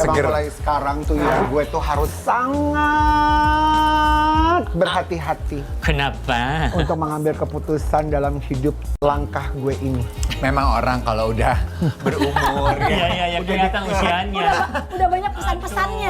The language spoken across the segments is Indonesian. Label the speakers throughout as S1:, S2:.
S1: Emang
S2: Seger.
S1: mulai sekarang tuh ya, gue tuh harus sangat berhati-hati
S3: Kenapa?
S1: untuk mengambil keputusan dalam hidup langkah gue ini.
S2: Memang orang kalau udah berumur
S3: Iya,
S2: ya.
S3: iya, kelihatan usianya.
S4: Udah banyak pesan-pesannya.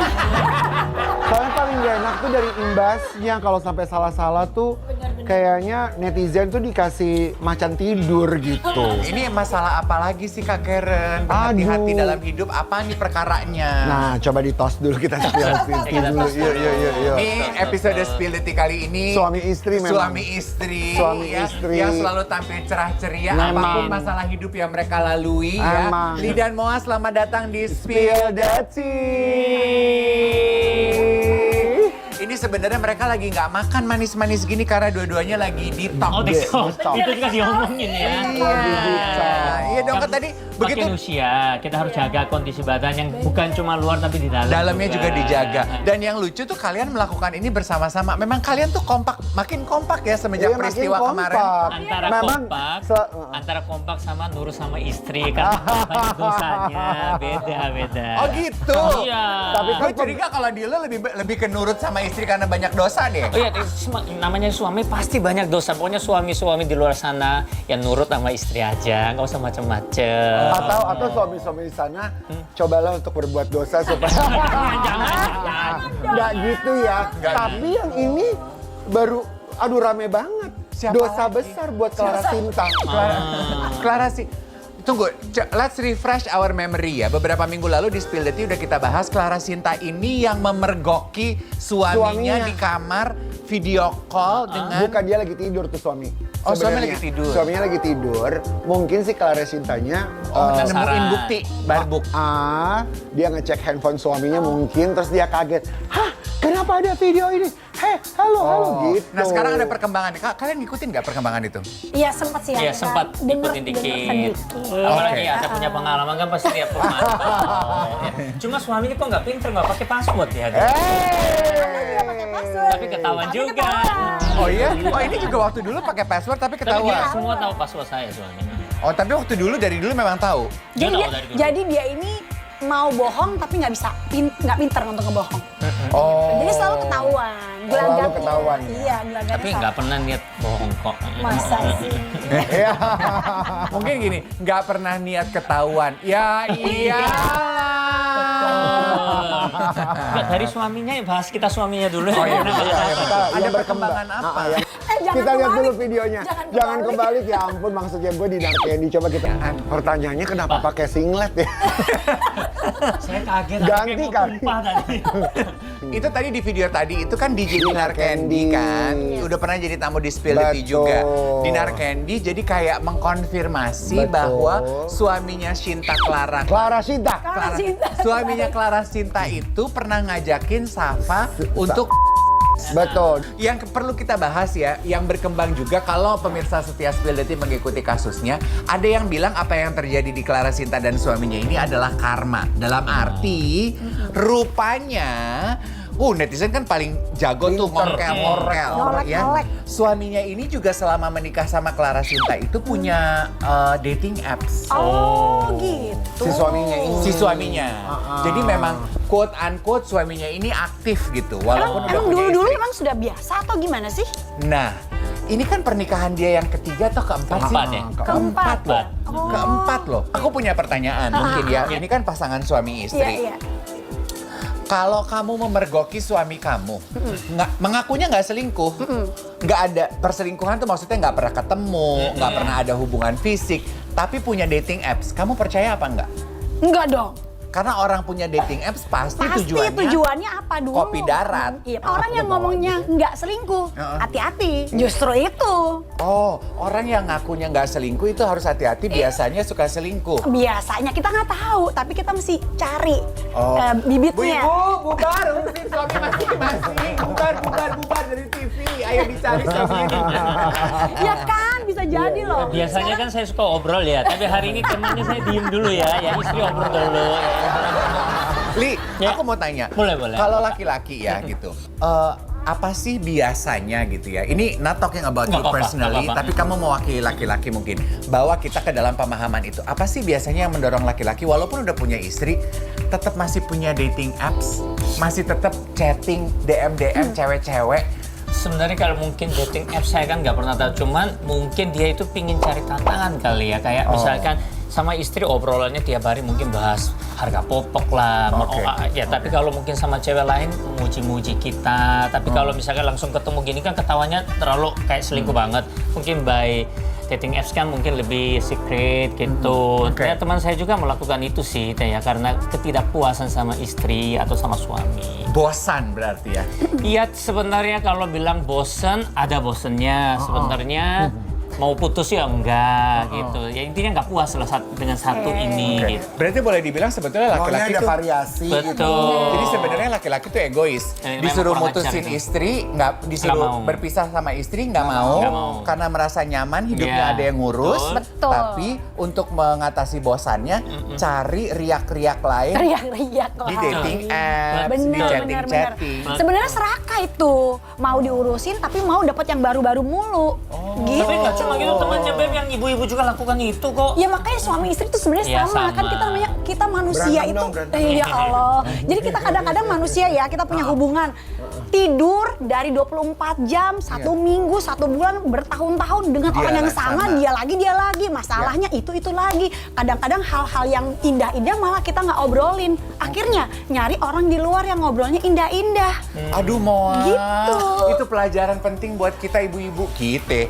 S1: Soalnya paling gak enak tuh dari imbasnya kalau sampai salah-salah tuh kayaknya netizen tuh dikasih macan tidur gitu.
S2: Ini masalah apa lagi sih Kak Karen? Berhati-hati
S1: Aduh.
S2: dalam hidup, apa nih perkaranya?
S1: Nah, coba ditos dulu kita spill
S3: Kita
S1: dulu.
S3: tos
S1: Yuk, yuk, yuk, yuk.
S2: Ini episode Spill Detik kali ini
S1: Suami istri memang.
S2: Suami istri
S1: Suami
S2: ya,
S1: istri.
S2: yang selalu tampil cerah ceria
S1: Memang.
S2: apapun masalah hidup yang mereka lalui ya.
S1: Emang.
S2: Li dan Moa selamat datang di
S1: Spill
S2: Spill
S1: the tea.
S2: Ini sebenarnya mereka lagi nggak makan manis-manis gini karena dua-duanya lagi detox.
S3: Oh, detox.
S1: detox.
S3: Itu juga diomongin ya.
S2: Iya dong kan tadi begitu
S3: Makin usia, kita harus jaga kondisi badan yang bukan cuma luar tapi di dalam.
S2: dalamnya juga dijaga. Dan yang lucu tuh kalian melakukan ini bersama-sama. Memang kalian tuh kompak, makin kompak ya semenjak
S1: Iya, makin
S2: peristiwa kemarin.
S1: kompak.
S3: Antara
S1: Memang
S3: kompak,
S1: se-
S3: antara kompak sama nurut sama istri kan banyak dosanya beda-beda.
S2: Oh gitu.
S3: Iya.
S1: Tapi
S2: Gue curiga kalau di lo lebih ke nurut sama istri karena banyak dosa deh.
S3: Oh iya, namanya suami pasti banyak dosa. Pokoknya suami-suami di luar sana yang nurut sama istri aja, nggak usah macem-macem.
S1: atau suami-suami di sana cobalah untuk berbuat dosa supaya
S3: Jangan.
S1: nggak gitu ya.
S2: Nggak
S1: Tapi yang ini baru aduh rame banget.
S2: Siapa
S1: Dosa
S2: lagi?
S1: besar buat Clara Sinta.
S2: Clara sih. Tunggu, let's refresh our memory ya. Beberapa minggu lalu di Spill the Tea udah kita bahas Clara Sinta ini yang memergoki suaminya
S1: Suaminya.
S2: di kamar video call dengan
S1: Bukan dia lagi tidur tuh suami.
S2: Oh, suami
S1: Sebenarnya.
S2: lagi tidur.
S1: Suaminya lagi tidur. Mungkin si Clara Sintanya
S2: nemuin
S3: Sarah.
S2: bukti barbuk.
S1: dia ngecek handphone suaminya mungkin terus dia kaget. Hah, kenapa ada video ini? Hei, halo gitu.
S2: Nah sekarang ada perkembangan. Kalian ngikutin nggak perkembangan itu?
S4: Iya sempat sih.
S3: Iya,
S4: kita
S3: sempat
S4: denger
S3: ikutin dikit.
S4: sedikit.
S3: Apalagi
S2: Oke.
S3: ada punya pengalaman kan pasti dia pemantau. Ya. Cuma suaminya kok nggak pinter, nggak pakai password ya.
S4: Dia pakai password.
S3: Tapi ketahuan
S4: Tapi
S3: juga.
S4: ketahuan.
S2: Oh iya? Oh ini juga waktu dulu pakai password tapi
S3: Tapi dia
S2: ketahuan.
S3: semua tahu password saya soalnya.
S2: Oh tapi waktu dulu dari dulu memang tahu.
S3: Dia
S4: Jadi
S3: tahu
S4: dia,
S3: dari dulu.
S4: jadi dia ini mau bohong tapi nggak bisa, nggak pinter untuk ngebohong.
S2: Oh.
S4: Jadi selalu ketahuan.
S1: Selalu ketahuan, ya?
S4: Iya, gelagatnya
S3: Tapi
S4: salah.
S3: nggak pernah niat bohong kok.
S4: Masa sih?
S1: Iya.
S2: Mungkin gini, nggak pernah niat ketahuan. Ya iyalah.
S3: Nggak, dari suaminya ya bahas kita suaminya dulu.
S2: Oh iya,
S3: Karena
S2: iya, iya.
S1: Kita
S2: Ada
S1: yang
S2: perkembangan
S1: berkembang.
S2: apa?
S1: Ya.
S4: Jangan
S1: Kita lihat dulu
S4: kebalik.
S1: videonya.
S4: Jangan
S1: kebalik ya ampun maksudnya gue di Dark Candy. Coba kita. Pertanyaannya kenapa pakai singlet ya?
S3: Saya kaget.
S1: Ganti
S3: kayak mau
S1: kali.
S3: tumpah tadi.
S2: Itu tadi di video tadi itu kan DJ Dinar Candy kan. Udah pernah jadi tamu di Spill the Tea
S1: Betul.
S2: juga. Dinar Candy jadi kayak mengkonfirmasi
S1: Betul.
S2: bahwa suaminya Shinta Clara.
S1: Clara Sinta.
S4: Clara Sinta.
S2: Suaminya Clara Sinta itu pernah ngajakin Safa untuk
S1: Betul.
S2: yang perlu kita bahas ya, yang berkembang juga kalau pemirsa setia Spill the Tea mengikuti kasusnya, ada yang bilang apa yang terjadi di Clara Sinta dan suaminya ini adalah karma. Dalam arti rupanya netizen kan paling jago tuh
S1: Pinter.
S2: ngorel ya.
S4: Ngolek-ngolek.
S2: Suaminya ini juga selama menikah sama Clara Sinta itu punya dating apps.
S4: Oh, gitu.
S1: Si suaminya ini.
S2: Si suaminya. Jadi memang quote unquote suaminya ini aktif gitu walaupun udah
S4: Emang
S2: punya
S4: dulu-dulu
S2: istri.
S4: emang sudah biasa atau gimana sih?
S2: Nah, ini kan pernikahan dia yang ketiga atau keempat sih?
S3: Keempat ya?
S2: Keempat loh.
S4: Oh.
S2: Keempat loh. Aku punya pertanyaan mungkin ya. Ini kan pasangan suami istri.
S4: Iya, iya.
S2: Kalau kamu memergoki suami kamu, mengakunya nggak selingkuh, nggak ada perselingkuhan tuh maksudnya nggak pernah ketemu, nggak pernah ada hubungan fisik, tapi punya dating apps, kamu percaya apa nggak?
S4: Enggak dong.
S2: Karena orang punya dating apps pasti
S4: Pasti tujuannya apa dulu?
S2: kopi darat.
S4: Iya, orang yang ngomongnya nggak selingkuh,
S2: Heeh.
S4: hati-hati. Justru itu.
S2: Oh, orang yang ngakunya nggak selingkuh itu harus hati-hati, biasanya suka selingkuh.
S4: Biasanya kita nggak tahu, tapi kita mesti cari
S2: Oh.
S4: bibitnya.
S2: Bu, bubar, urusin suami masing-masing. Bubar dari TV. Ayo dicari suaminya.
S4: Ya kan, bisa jadi loh.
S3: Biasanya kan saya suka obrol ya, tapi hari ini temannya saya diem dulu ya. Ya istri obrol dulu.
S2: Li,
S3: Ya.
S2: aku mau tanya.
S3: Boleh.
S2: Kalau laki-laki ya gitu, apa sih biasanya gitu ya? Ini not talking about you
S3: Nggak apa-apa,
S2: personally,
S3: nggak apa-apa.
S2: tapi kamu mewakili laki-laki mungkin. Bawa kita ke dalam pemahaman itu. Apa sih biasanya yang mendorong laki-laki walaupun udah punya istri, tetap masih punya dating apps, masih tetap chatting, DM cewek-cewek.
S3: Sebenarnya kalau mungkin dating apps saya kan nggak pernah tahu, cuman mungkin dia itu pingin cari tantangan kali ya, kayak misalkan sama istri obrolannya tiap hari mungkin bahas harga popok lah, ya tapi kalau mungkin sama cewek lain muji-muji kita, tapi kalau misalkan langsung ketemu gini kan ketawanya terlalu kayak selingkuh banget, mungkin by dating apps kan mungkin lebih secret gitu.
S2: Oke.
S3: Ya, teman saya juga melakukan itu sih, ya karena ketidakpuasan sama istri atau sama suami.
S2: Bosan berarti ya?
S3: Iya sebenarnya kalau bilang bosen, ada bosennya. Sebenarnya mau putus ya enggak gitu. Ya intinya nggak puas lah dengan satu ini
S2: Oke.
S3: gitu.
S2: Berarti boleh dibilang sebetulnya
S1: Maunya
S2: laki-laki
S1: ada
S2: tuh
S1: variasi.
S3: Betul.
S2: jadi sebenarnya laki-laki tuh egois. Disuruh
S3: memang kurang
S2: mutusin
S3: ajar itu.
S2: istri, disuruh
S3: Nggak mau.
S2: berpisah sama istri nggak mau,
S3: Nggak mau.
S2: karena merasa nyaman hidupnya
S3: Iya,
S2: ada yang ngurus.
S4: betul.
S2: Tapi untuk mengatasi bosannya, cari riak-riak lain
S4: Riak-riak kok.
S2: di dating apps, di
S4: Bener,
S2: chatting-chatting.
S4: Sebenarnya serakah itu. Mau diurusin tapi mau dapat yang baru-baru mulu. Gitu.
S3: Tapi nggak cuma gitu temannya Beb, yang ibu-ibu juga lakukan itu kok.
S4: Ya makanya suami istri itu sebenarnya
S3: Iya,
S4: sama. Kan
S3: sama.
S4: kita namanya kita manusia
S1: Berantem
S4: itu.
S1: dong, berantem.
S4: Ya Allah. Jadi kita kadang-kadang manusia ya, kita punya hubungan. Tidur dari 24 jam, 1 minggu, 1 bulan, bertahun-tahun dengan
S2: Dia
S4: orang yang
S2: lah,
S4: sama,
S2: sama.
S4: dia lagi. Masalahnya itu lagi. Kadang-kadang hal-hal yang indah-indah malah kita nggak obrolin. Akhirnya nyari orang di luar yang ngobrolnya indah-indah.
S2: Aduh Moa,
S4: Gitu.
S2: itu pelajaran penting buat kita ibu-ibu kita.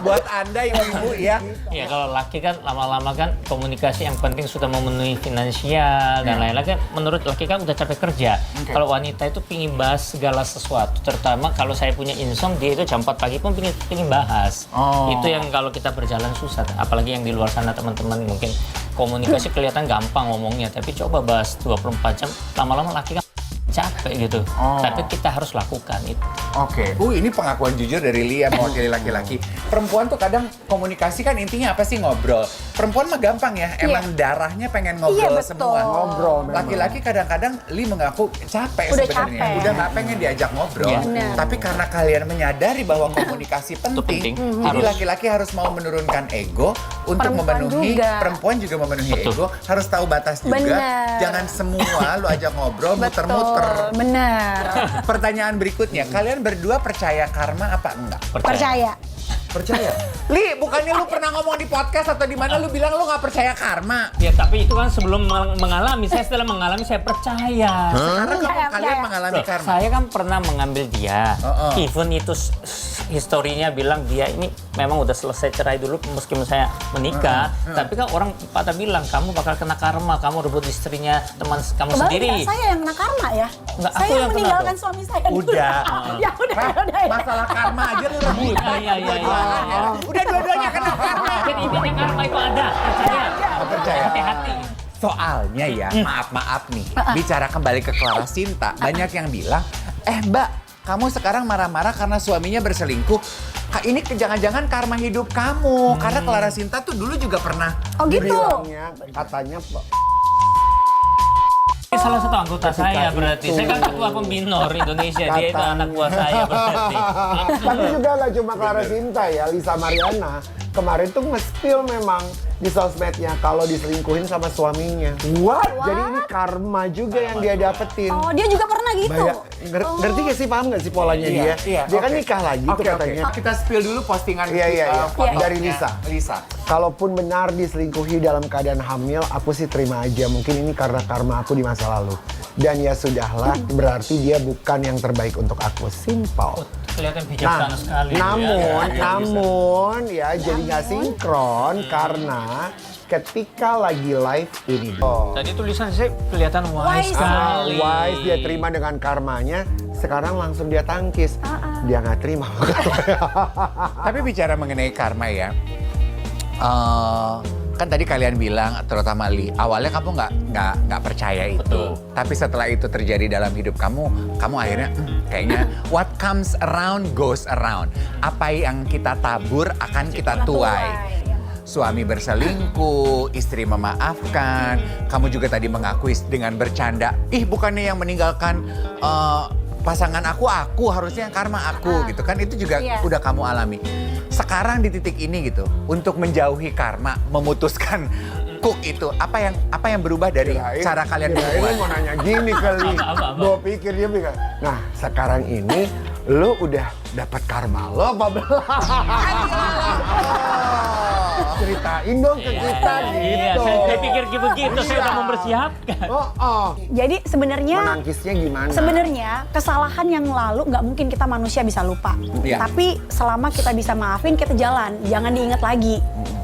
S2: Buat Anda ibu-ibu ya.
S3: Ya kalau laki kan lama-lama kan komunikasi yang penting sudah memenuhi finansial dan lain-lain kan menurut laki kan udah capek kerja. Kalau wanita itu pingin bahas segala sesuatu, terutama kalau saya punya insom dia itu jam 4 pagi pun pingin bahas. Itu yang kalau kita berjalan susah, apalagi yang di luar sana teman-teman mungkin komunikasi kelihatan gampang ngomongnya, tapi coba bahas 24 jam lama-lama laki kan capek gitu. Tapi kita harus lakukan itu.
S2: Oke. Ini pengakuan jujur dari Lia mewakili laki-laki. Perempuan tuh kadang komunikasi kan intinya apa sih, ngobrol. Perempuan mah gampang ya, emang darahnya pengen ngobrol
S4: betul.
S2: semua.
S1: Ngobrol memang.
S2: Laki-laki kadang-kadang Li mengaku capek
S4: Udah
S2: sebenarnya.
S4: capek.
S2: Udah nggak pengen diajak ngobrol.
S3: Iya.
S4: Benar.
S2: Tapi karena kalian menyadari bahwa komunikasi
S3: penting.
S2: penting, jadi
S3: Harus.
S2: laki-laki harus mau menurunkan ego untuk
S4: Perempuan
S2: memenuhi,
S4: juga.
S2: perempuan juga memenuhi
S3: Betul.
S2: ego, harus tahu batas juga.
S4: Benar.
S2: Jangan semua lu ajak ngobrol muter-muter.
S4: Benar.
S2: Pertanyaan berikutnya, kalian berdua percaya karma apa enggak?
S4: Percaya.
S1: Percaya?
S2: Li, bukannya lu pernah ngomong di podcast atau di mana lu bilang lu nggak percaya karma?
S3: Ya tapi itu kan sebelum mengalami, saya setelah mengalami saya percaya.
S2: Sekarang
S4: Percaya,
S2: kalian
S4: percaya.
S2: mengalami
S3: Loh,
S2: karma.
S3: saya kan pernah mengambil dia,
S2: Heeh.
S3: even itu historinya bilang dia ini memang udah selesai cerai dulu meskipun saya menikah, tapi kan orang pada bilang kamu bakal kena karma, kamu rebut istrinya teman kamu
S4: Kebalik
S3: sendiri.
S4: nggak saya yang kena karma ya?
S3: Nggak, aku
S4: Saya
S3: yang
S4: yang
S3: kena
S4: meninggalkan
S3: dong.
S4: suami saya dulu.
S2: Udah.
S4: Ya udah,
S2: Hah?
S4: udah ya.
S2: Masalah karma aja lu rebut.
S3: Iya, iya, iya.
S2: Udah dua-duanya kena karma.
S3: Jadi intinya karma itu ada, percaya.
S2: Percaya.
S3: Hati-hati.
S2: Soalnya ya, maaf nih, bicara kembali ke Clara Sinta, banyak yang bilang, Mbak, kamu sekarang marah-marah karena suaminya berselingkuh. Ini jangan-jangan karma hidup kamu. Karena Clara Sinta tuh dulu juga pernah.
S4: Oh gitu.
S1: Bilangnya, katanya
S3: Ini salah satu anggota saya berarti.
S1: itu.
S3: Saya kan ketua pembinor Indonesia, dia itu anak buah saya berarti.
S1: Tapi juga gak cuma Clara Sinta ya, Lisa Mariana kemarin tuh nge-spill memang di sosmednya kalau diselingkuhin sama suaminya. What? Jadi ini karma juga yang dia dapetin.
S4: Oh dia juga pernah gitu.
S1: Ngerti gak sih, paham gak sih polanya dia? Dia kan
S2: oke.
S1: nikah lagi tuh
S2: Oke,
S1: katanya.
S2: oke. Kita spill dulu postingan
S1: Iya.
S2: fotonya
S1: Dari Lisa.
S2: Lisa.
S1: Kalaupun benar diselingkuhi dalam keadaan hamil, aku sih terima aja. Mungkin ini karena karma aku di masa lalu. Dan ya sudahlah, berarti dia bukan yang terbaik untuk aku. Simple.
S3: Kelihatan
S1: Nah,
S3: bijaksana sekali.
S1: namun ya jadi nggak sinkron karena ketika lagi live ini.
S3: Tadi tulisan saya kelihatan wise
S4: Wise.
S3: sekali.
S1: Wise dia terima dengan karmanya, sekarang langsung dia tangkis. Dia nggak terima.
S2: Tapi bicara mengenai karma ya, kan tadi kalian bilang, terutama Li, awalnya kamu nggak percaya itu.
S3: Betul.
S2: Tapi setelah itu terjadi dalam hidup kamu akhirnya kayaknya what comes around goes around. Apa yang kita tabur akan kita tuai. suami berselingkuh, istri memaafkan. Kamu juga tadi mengakui dengan bercanda, ih bukannya yang meninggalkan pasangan aku harusnya yang karma aku gitu kan. Itu juga
S4: Iya.
S2: udah kamu alami. Sekarang di titik ini gitu, untuk menjauhi karma, memutuskan cook itu, apa yang berubah dari cara kalian
S1: Ini
S2: berbuat?
S1: mau nanya gini kali.
S3: Apa?
S1: Gue pikir dia bilang, nah sekarang ini lo udah dapat karma lo apa belum? Ceritain dong ke kita
S3: Iya,
S1: gitu.
S3: saya pikir begitu, saya udah
S1: Iya.
S3: mempersiapkan.
S1: Oh.
S4: Jadi sebenarnya
S1: Menangkisnya gimana?
S4: Sebenarnya kesalahan yang lalu nggak mungkin kita manusia bisa lupa.
S2: Iya.
S4: Tapi selama kita bisa maafin, kita jalan, jangan diingat lagi.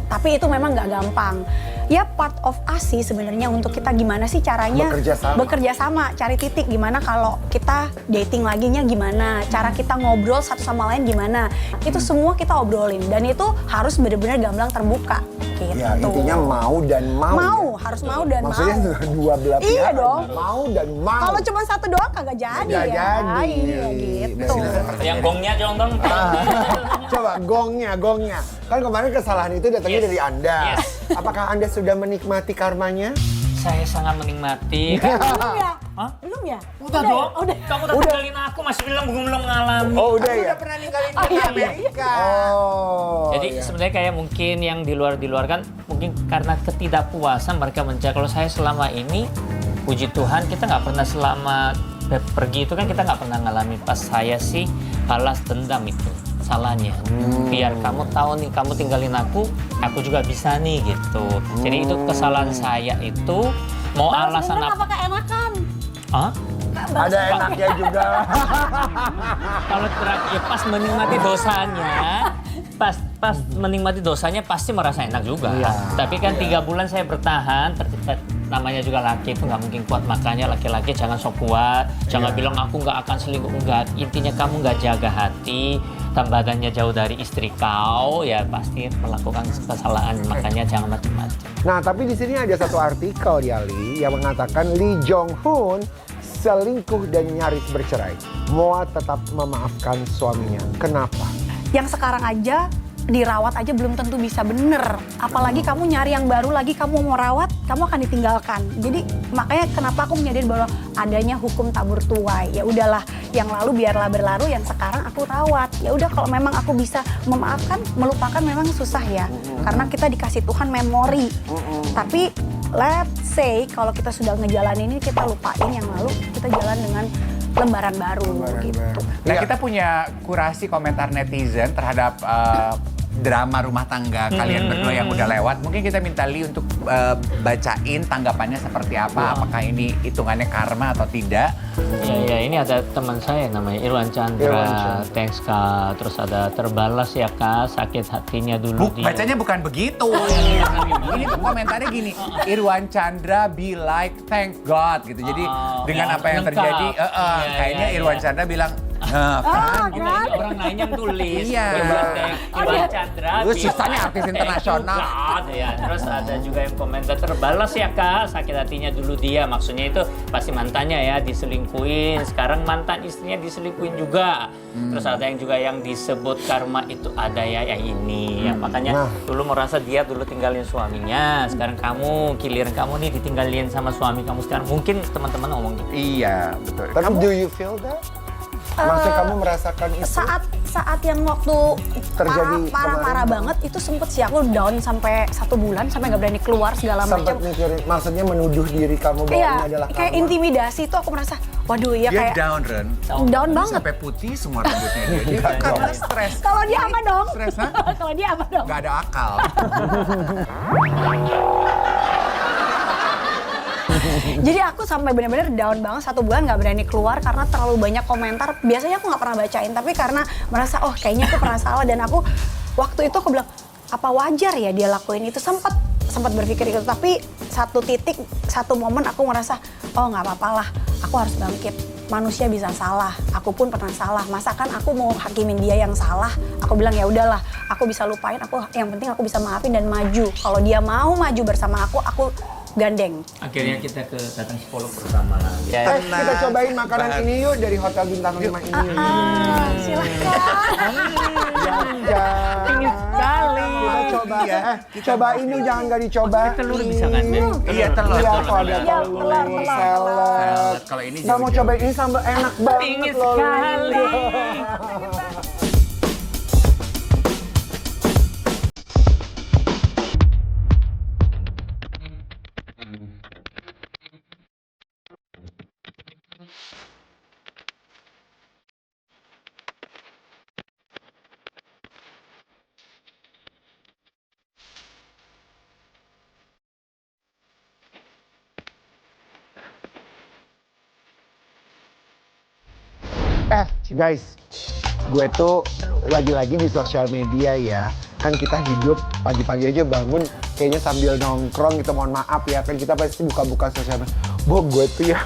S4: Tapi itu memang nggak gampang. Ya part of us sih sebenarnya untuk kita gimana sih caranya
S1: Bekerja sama.
S4: cari titik gimana kalau kita dating laginya gimana, cara kita ngobrol satu sama lain gimana. Itu semua kita obrolin dan itu harus benar-benar gamblang terbuka. Gitu.
S1: Ya intinya mau dan mau.
S4: Mau,
S1: ya.
S4: harus mau dan
S1: Maksudnya
S4: mau.
S1: dua belah
S4: Iya
S1: pihak
S4: dong.
S1: mau dan mau.
S4: Kalau cuma satu doang kagak jadi
S1: Nggak
S4: ya.
S1: jadi.
S4: Iya gitu.
S3: Yang gongnya dong.
S1: Coba gongnya. Kan kemarin kesalahan itu datangnya
S3: Yes.
S1: dari Anda.
S3: Yes.
S1: Apakah Anda sudah menikmati karmanya?
S3: Saya sangat menikmati.
S4: Belum ya?
S3: Hah?
S4: Belum ya?
S3: Udah dong.
S4: Udah.
S3: Kamu udah tinggalin aku, masih bilang belum ngalami.
S1: Oh udah ya?
S2: Udah pernah ninggalin
S4: Oh,
S2: di
S4: iya.
S2: Amerika.
S1: Oh.
S3: Jadi
S1: iya.
S3: sebenarnya kayak mungkin yang di luar kan mungkin karena ketidakpuasan mereka mencari. Kalau saya selama ini, puji Tuhan kita nggak pernah selama pergi itu kan kita nggak pernah ngalami. Pas saya sih balas dendam itu salahnya. Biar kamu tahu nih, kamu tinggalin aku juga bisa nih gitu. Jadi itu kesalahan saya itu mau
S4: Balas
S3: alasan
S4: dendam
S3: apa?
S4: apakah enakan?
S3: Hah?
S1: Ada enaknya juga.
S3: Kalau terakhir pas menikmati dosanya, pas menikmati dosanya pasti merasa enak juga.
S1: Iya.
S3: Tapi kan 3 bulan saya bertahan, namanya juga laki itu nggak mungkin kuat, makanya laki-laki jangan sok kuat, jangan bilang aku nggak akan selingkuh, enggak. Intinya kamu nggak jaga hati, dan badannya jauh dari istri kau, ya pasti melakukan kesalahan, makanya jangan macam-macam.
S1: Nah, tapi di sini ada satu artikel ya, Li, yang mengatakan Lee Jong Hoon selingkuh dan nyaris bercerai. Moa tetap memaafkan suaminya. Kenapa?
S4: Yang sekarang aja dirawat aja belum tentu bisa bener. Apalagi kamu nyari yang baru lagi, kamu mau rawat, kamu akan ditinggalkan. Jadi makanya kenapa aku menyadari bahwa adanya hukum tabur tuai. Ya udahlah, yang lalu biarlah berlalu, yang sekarang aku rawat. Ya udah, kalau memang aku bisa memaafkan, melupakan memang susah ya. Karena kita dikasih Tuhan memori. Tapi let's say kalau kita sudah ngejalanin ini, kita lupain yang lalu, kita jalan dengan lembaran baru gitu.
S2: Nah,
S1: Iya.
S2: kita punya kurasi komentar netizen terhadap drama rumah tangga kalian berdua yang udah lewat. Mungkin kita minta Li untuk bacain tanggapannya seperti apa. Apakah ini hitungannya karma atau tidak?
S3: Ya, ini ada teman saya namanya Irwan Chandra.
S1: Irwan Chandra.
S3: Thanks Kak. Terus ada terbalas ya Kak, sakit hatinya dulu dia.
S2: Bacanya bukan begitu. Ini tuh komentarnya gini, Irwan Chandra be like thank God gitu. Jadi dengan
S3: ya,
S2: apa yang
S3: lengkap.
S2: terjadi,
S3: Iya,
S2: kayaknya
S3: iya,
S2: Irwan
S3: iya.
S2: Chandra bilang, nah, kan?
S3: Ini orang lain yang tulis.
S2: Iya.
S3: Irwan Chandra.
S2: Lu sisanya artis internasional.
S3: Ya. Terus ada juga yang komentar terbalas ya Kak, sakit hatinya dulu dia. Maksudnya itu pasti mantannya ya diselingkuin. Sekarang mantan istrinya diselingkuin juga. Terus ada yang juga yang disebut karma itu ada ya yang ini. Ya, makanya
S1: Nah.
S3: dulu merasa dia dulu tinggalin suaminya. Sekarang kamu, giliran kamu nih ditinggalin sama suami kamu sekarang. Mungkin teman-teman ngomong gitu.
S2: Iya, betul.
S1: Tapi do you feel that? Maksudnya kamu merasakan itu?
S4: Saat yang waktu
S1: Terjadi
S4: parah
S1: kemarin.
S4: banget itu sempet sih aku down sampai 1 bulan sampai nggak berani keluar segala
S1: Sempat
S4: macam.
S1: mikirin, maksudnya menuduh diri kamu bahwa
S4: Iya,
S1: ini adalah
S4: kayak
S1: karma.
S4: intimidasi itu aku merasa, waduh ya
S2: Dia
S4: kayak
S2: down, Ren.
S4: down banget.
S2: Sampai putih semua rambutnya dia. Dia karena stres.
S4: Kalau dia apa dong?
S2: Stres, ha?
S4: Kalau dia apa dong?
S2: Gak ada akal.
S4: Jadi aku sampai benar-benar down banget 1 bulan nggak berani keluar karena terlalu banyak komentar. Biasanya aku nggak pernah bacain, tapi karena merasa oh kayaknya aku pernah salah dan aku waktu itu aku bilang apa wajar ya dia lakuin itu, sempat berpikir itu. Tapi satu momen aku ngerasa oh nggak apa-apa lah, aku harus bangkit. Manusia bisa salah, aku pun pernah salah. Masa kan aku mau hakimin dia yang salah? Aku bilang ya udahlah, aku bisa lupain. Yang penting aku bisa maafin dan maju. Kalau dia mau maju bersama aku gandeng.
S3: Akhirnya kita datang psikolog bersama lagi.
S1: Kita cobain makanan ini yuk dari Hotel Bintang 5 ini.
S4: Silakan.
S1: Jajan.
S3: Pingin sekali.
S1: Kita coba.
S2: Iya.
S1: Coba ini jangan nggak dicoba.
S3: Telur bisa kan, Beb?
S2: Iya, telur.
S1: Iya,
S2: telur,
S1: kalau ada
S2: telur.
S4: Iya,
S1: telur,
S4: telur.
S1: salad.
S2: Kalau ini
S1: Nggak mau
S2: jauh-jauh.
S1: cobain ini sambal enak banget
S3: Pingin
S1: loh.
S3: sekali.
S1: Guys, gue tuh lagi-lagi di sosial media ya. Kan kita hidup pagi-pagi aja bangun kayaknya sambil nongkrong gitu, mohon maaf ya. Kan kita pasti buka-buka sosial media. Gue tuh ya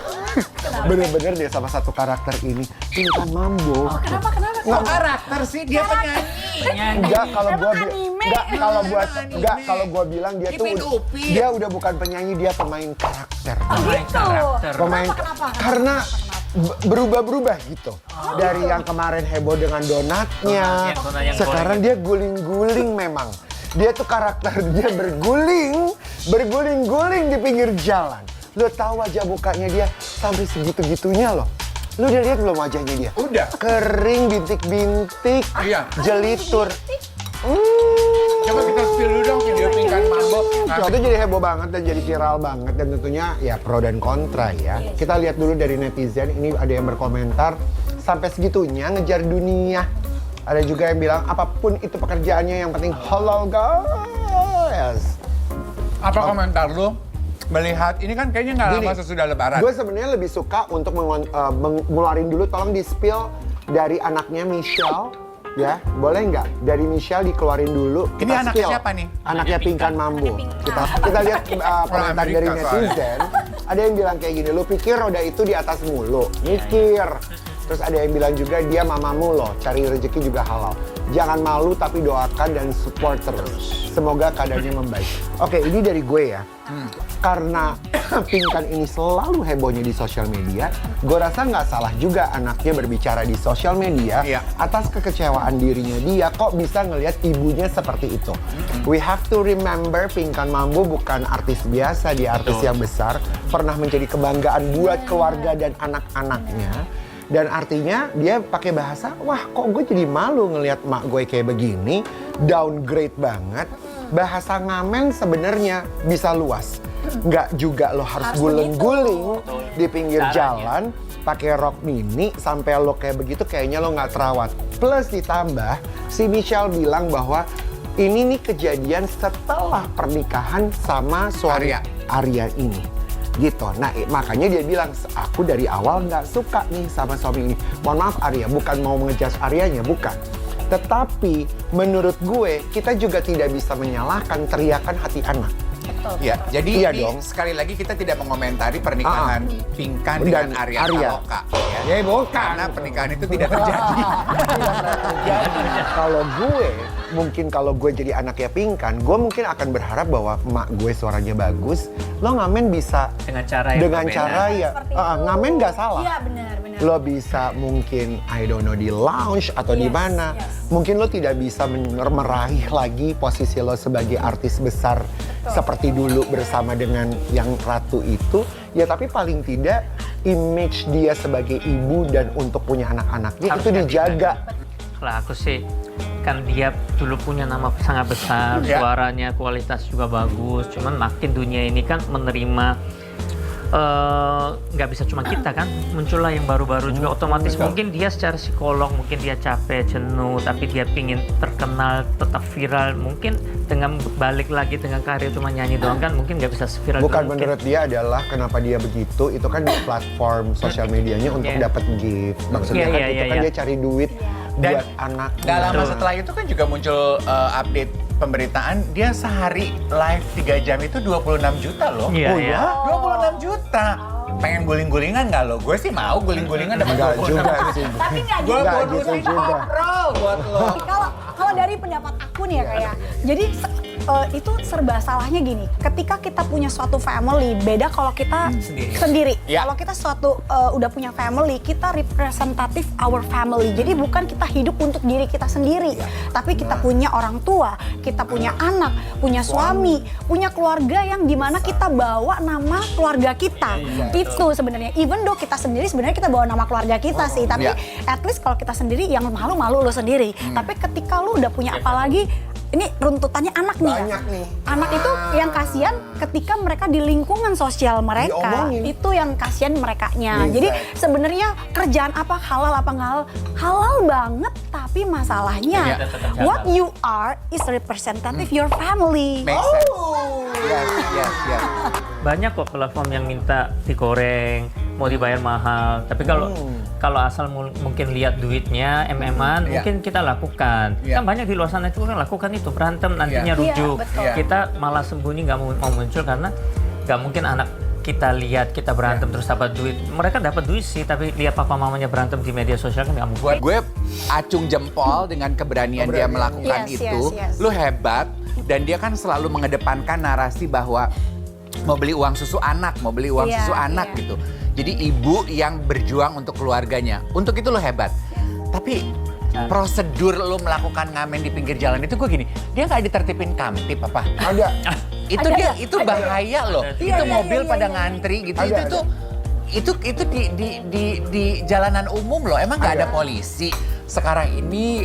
S1: bener-bener deh sama satu karakter ini. Pinkan Mambo.
S4: Kenapa?
S2: Kok karakter sih? Dia penyanyi.
S1: Enggak, kalau
S4: Emang
S1: gua
S4: anime?
S1: kalau gua bilang dia tuh
S2: Ipin Upin.
S1: dia udah bukan penyanyi, dia pemain karakter.
S4: Gitu.
S1: Pemain
S4: Kenapa?
S1: karena berubah-berubah gitu. Dari yang kemarin heboh dengan donatnya,
S3: Donat yang
S1: sekarang dia guling-guling memang. Dia tuh karakter dia berguling-guling di pinggir jalan. Lo tahu wajah mukanya dia sampai segitu-gitunya loh. Lu udah lihat belum wajahnya dia?
S2: Udah.
S1: Kering, bintik-bintik,
S2: Iya.
S1: jelitur.
S2: Coba kita spill dulu dong video Pinkan Mambo.
S1: Nah, itu jadi heboh banget dan jadi viral banget dan tentunya ya pro dan kontra ya. Kita lihat dulu dari netizen, ini ada yang berkomentar sampai segitunya ngejar dunia. Ada juga yang bilang apapun itu pekerjaannya yang penting halal guys.
S2: Apa komentar lu? Melihat ini kan kayaknya nggak lama sesudah Lebaran.
S1: Gue sebenarnya lebih suka untuk ngeluarin dulu, tolong di spill dari anaknya Michelle. Ya, boleh nggak? Dari Michelle dikeluarin dulu.
S2: Ini
S1: Kita
S2: anaknya
S1: spill.
S2: siapa nih?
S1: Anaknya Pinkan Mambo. Kita lihat komentar dari
S2: Amerika
S1: netizen. Ada yang bilang kayak gini, lu pikir roda itu di atas mulu? Mikir. Terus ada yang bilang juga dia mamamu loh, cari rezeki juga halal. Jangan malu tapi doakan dan support terus. Semoga keadaannya membaik. Oke, ini dari gue ya. Karena Pinkan ini selalu hebohnya di sosial media, gue rasa nggak salah juga anaknya berbicara di sosial media
S2: Iya.
S1: atas kekecewaan dirinya dia kok bisa ngelihat ibunya seperti itu. We have to remember Pinkan Mambo bukan artis biasa, dia artis yang besar, pernah menjadi kebanggaan buat keluarga dan anak-anaknya. Dan artinya dia pakai bahasa, wah kok gue jadi malu ngelihat mak gue kayak begini, downgrade banget. Bahasa ngamen sebenarnya bisa luas. Nggak juga lo harus guling-guling di pinggir jalan, pakai rok mini, sampai lo kayak begitu kayaknya lo nggak terawat. Plus ditambah, si Michelle bilang bahwa ini nih kejadian setelah pernikahan sama suami Arya ini. Gitu. Nah, makanya dia bilang, aku dari awal nggak suka nih sama suami ini. Mohon maaf Arya, bukan mau mengejudge Aryanya, bukan. Tetapi menurut gue, kita juga tidak bisa menyalahkan teriakan hati anak.
S2: Ya, jadi
S1: Iya
S2: ini
S1: dong.
S2: sekali lagi kita tidak mengomentari pernikahan Pinkan dengan
S1: Dan
S2: Arya
S1: Arya.
S2: Saloka.
S1: Ya, bukan.
S2: Karena pernikahan itu tidak terjadi.
S1: Kalau gue, mungkin kalau gue jadi anaknya Pinkan, gue mungkin akan berharap bahwa emak gue suaranya bagus, lo ngamen bisa
S3: Dengan cara yang
S1: dengan
S3: berbeda.
S1: cara ya, ngamen nggak salah.
S4: Iya benar.
S1: Lo bisa mungkin, I don't know, di lounge atau di mana. Mungkin lo tidak bisa meraih lagi posisi lo sebagai artis besar seperti dulu bersama dengan yang ratu itu. Ya tapi paling tidak image dia sebagai ibu dan untuk punya anak-anaknya itu dijaga.
S3: Kalau aku sih, kan dia dulu punya nama sangat besar,
S2: Ya.
S3: suaranya kualitas juga bagus. Cuman makin dunia ini kan menerima nggak bisa cuma kita kan, muncullah yang baru-baru juga otomatis. Mungkin dia secara psikolog, mungkin dia capek, jenuh, tapi dia pingin terkenal, tetap viral. Mungkin dengan balik lagi dengan karya cuma nyanyi doang kan, mungkin nggak bisa seviral
S1: Bukan
S3: dulu.
S1: menurut dia adalah kenapa dia begitu, itu kan di platform sosial medianya untuk dapat gift. Maksudnya
S3: Iya,
S1: kan
S3: iya,
S1: itu
S3: iya,
S1: kan
S3: iya.
S1: dia cari duit
S2: Dan
S1: buat anaknya.
S2: Gak lama
S3: Betul.
S2: setelah itu kan juga muncul update pemberitaan, dia sehari live 3 jam itu 26 juta loh.
S3: Iya,
S1: Oh
S3: iya.
S1: ya?
S2: 26 juta. Pengen guling-gulingan nggak lo? Gue sih mau guling-gulingan dapat
S1: Enggak
S2: 26
S1: juga
S2: juta.
S1: sih.
S4: Tapi nggak
S2: Gue
S1: Nggak
S2: bonusin
S1: gitu juga.
S2: overall buat lo.
S4: Kalau dari pendapat aku nih ya kayak, jadi itu serba salahnya gini. Ketika kita punya suatu family, beda kalau kita sendiri.
S2: Ya.
S4: Kalau kita udah punya family, kita representatif our family. Jadi bukan kita hidup untuk diri kita sendiri, tapi kita punya orang tua, kita punya anak, punya suami, punya keluarga yang dimana kita bawa nama keluarga kita. Itu sebenarnya. Even though kita sendiri sebenarnya kita bawa nama keluarga kita sih, tapi at least kalau kita sendiri yang malu-malu lo sendiri. Tapi ketika lo udah punya apalagi ini runtutannya anak nih.
S1: Banyak nih.
S4: Anak itu yang kasihan ketika mereka di lingkungan sosial mereka.
S1: Diomongin.
S4: Itu yang kasihan merekanya. Jadi sebenarnya kerjaan apa halal apa nggak halal? Halal banget, tapi masalahnya what you are is representative your family.
S2: Make sense. Yes.
S3: Banyak kok platform yang minta digoreng, mau dibayar mahal. Tapi kalau asal mungkin lihat duitnya, MM-an, mungkin kita lakukan. Kan banyak di luar sana itu kan lakukan itu, berantem nantinya rujuk.
S4: betul.
S3: Kita malah sembunyi nggak mau muncul karena nggak mungkin anak kita lihat kita berantem terus dapat duit. Mereka dapat duit sih, tapi lihat papa mamanya berantem di media sosial kan nggak mungkin.
S2: Buat gue acung jempol dengan keberanian dia melakukan
S4: Yes,
S2: itu.
S4: yes.
S2: Lu hebat, dan dia kan selalu mengedepankan narasi bahwa mau beli uang susu anak, gitu. Jadi ibu yang berjuang untuk keluarganya. Untuk itu lo hebat. Tapi prosedur lo melakukan ngamen di pinggir jalan itu gue gini, dia nggak ditertipin kamtip apa?
S1: Ada.
S2: Itu bahaya loh. Itu mobil pada ngantri gitu.
S1: Ada.
S2: Itu di jalanan umum loh. Emang nggak ada polisi? Sekarang ini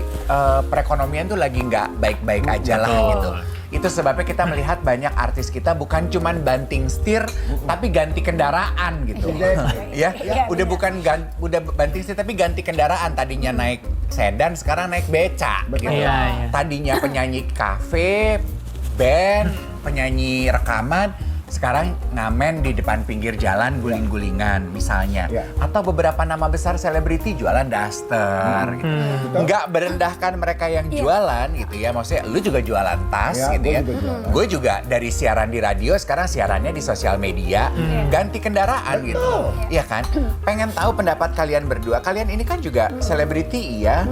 S2: perekonomian tuh lagi nggak baik-baik aja lah gitu. Itu sebabnya kita melihat banyak artis kita bukan cuman banting setir, tapi ganti kendaraan gitu. Ya, udah bukan udah banting setir tapi ganti kendaraan. Tadinya naik sedan, sekarang naik beca gitu.
S3: Iya.
S2: Tadinya penyanyi kafe, band, penyanyi rekaman, sekarang ngamen di depan pinggir jalan guling-gulingan misalnya. Atau beberapa nama besar selebriti jualan daster gitu. Nggak berendahkan mereka yang jualan gitu ya. Maksudnya lu juga jualan tas gitu ya. Gue juga dari siaran di radio sekarang siarannya di sosial media. Ganti kendaraan gitu. Iya kan? Pengen tahu pendapat kalian berdua. Kalian ini kan juga selebriti iya.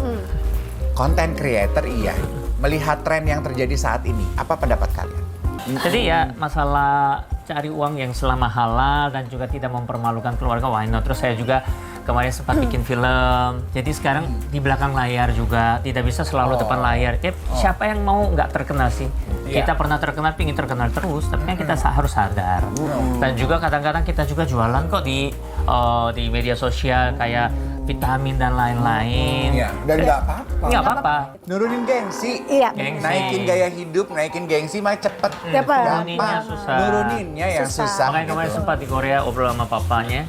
S2: Content creator iya. Melihat tren yang terjadi saat ini, apa pendapat kalian?
S3: Jadi ya masalah cari uang yang selama halal dan juga tidak mempermalukan keluarga, why not? Terus saya juga kemarin sempat bikin film. Jadi sekarang di belakang layar juga, tidak bisa selalu depan layar. Siapa yang mau nggak terkenal sih? Kita pernah terkenal, pingin terkenal terus, tapi kan kita harus sadar. Dan juga kadang-kadang kita juga jualan kok di media sosial kayak vitamin dan lain-lain.
S1: Dan nggak apa-apa.
S3: Nggak apa-apa.
S2: Nurunin gengsi.
S4: Iya.
S3: Gengsi.
S2: Naikin gaya hidup, naikin gengsi mah cepet.
S3: Nuruninnya susah.
S2: Nuruninnya yang susah.
S3: Makanya kemarin sempat di Korea obrol sama papanya.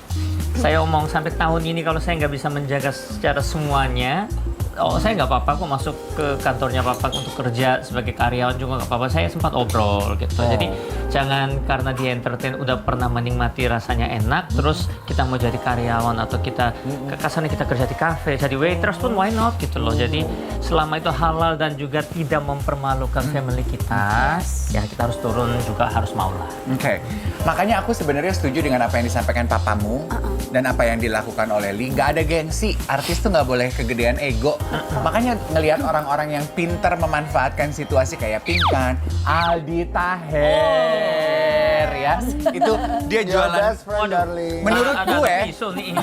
S3: Saya omong sampai tahun ini kalau saya nggak bisa menjaga secara semuanya, saya nggak apa-apa kok masuk ke kantornya papa untuk kerja sebagai karyawan juga nggak apa-apa. Saya sempat obrol gitu. Jadi jangan karena di entertain udah pernah menikmati rasanya enak, terus kita mau jadi karyawan atau kita kasarnya kita kerja di kafe, jadi waiters pun why not gitu loh. Jadi selama itu halal dan juga tidak mempermalukan family kita, ya kita harus turun juga harus mau lah.
S2: Oke. Makanya aku sebenarnya setuju dengan apa yang disampaikan papamu dan apa yang dilakukan oleh Lee. Nggak ada gengsi. Artis tuh nggak boleh kegedean ego. Makanya ngelihat orang-orang yang pintar memanfaatkan situasi kayak Pinkan, Aldi Taher ya. Itu dia
S1: Your
S2: jualan.
S1: best friend, darling.
S2: Menurut
S3: Ada
S2: gue,
S3: isu nih.